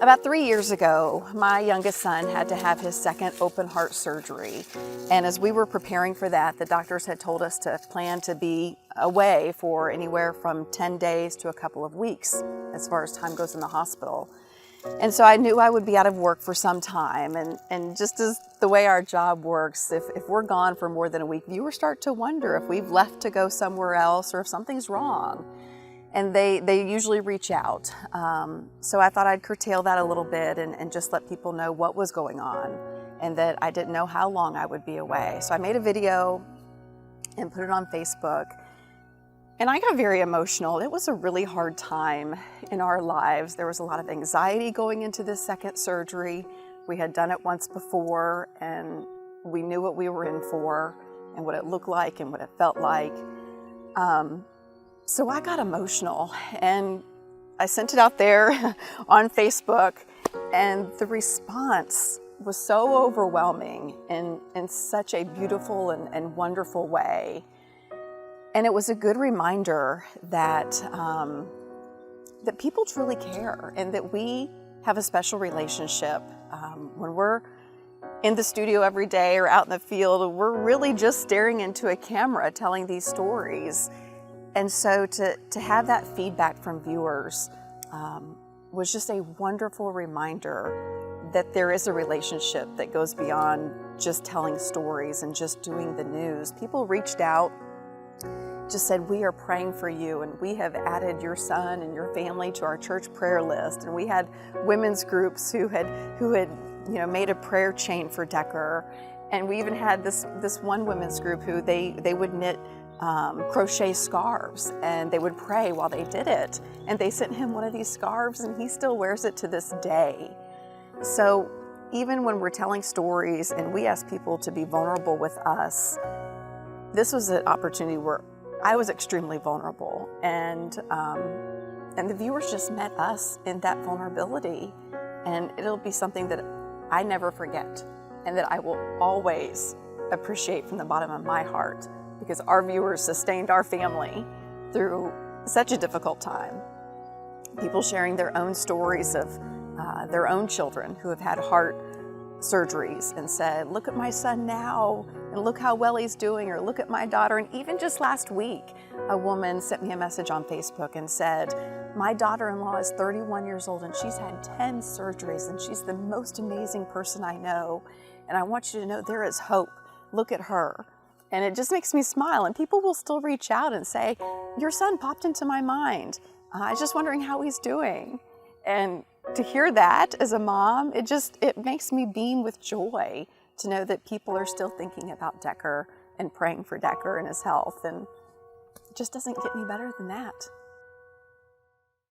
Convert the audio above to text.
About 3 years ago, my youngest son had to have his second open heart surgery. And as we were preparing for that, the doctors had told us to plan to be away for anywhere from 10 days to a couple of weeks as far as time goes in the hospital. And so I knew I would be out of work for some time. And just as the way our job works, if we're gone for more than a week, viewers start to wonder if we've left to go somewhere else or if something's wrong. And they usually reach out. So I thought I'd curtail that a little bit and just let people know what was going on and that I didn't know how long I would be away. So I made a video and put it on Facebook. And I got very emotional. It was a really hard time in our lives. There was a lot of anxiety going into this second surgery. We had done it once before and we knew what we were in for and what it looked like and what it felt like. So I got emotional and I sent it out there on Facebook, and the response was so overwhelming in such a beautiful and wonderful way. And it was a good reminder that, that people truly care and that we have a special relationship. When we're in the studio every day or out in the field, we're really just staring into a camera telling these stories. And so to have that feedback from viewers was just a wonderful reminder that there is a relationship that goes beyond just telling stories and just doing the news. People reached out, just said, we are praying for you, and we have added your son and your family to our church prayer list. And we had women's groups who had made a prayer chain for Decker. And we even had this one women's group who they would knit crochet scarves, and they would pray while they did it. And they sent him one of these scarves, and he still wears it to this day. So even when we're telling stories and we ask people to be vulnerable with us, this was an opportunity where I was extremely vulnerable, and the viewers just met us in that vulnerability. And it'll be something that I never forget and that I will always appreciate from the bottom of my heart, because our viewers sustained our family through such a difficult time. People sharing their own stories of their own children who have had heart surgeries and said, look at my son now, and look how well he's doing, or look at my daughter. And even just last week, a woman sent me a message on Facebook and said, my daughter-in-law is 31 years old and she's had 10 surgeries and she's the most amazing person I know. And I want you to know there is hope. Look at her. And it just makes me smile, and people will still reach out and say, your son popped into my mind. I was just wondering how he's doing. And to hear that as a mom, it makes me beam with joy to know that people are still thinking about Decker and praying for Decker and his health. And it just doesn't get any better than that.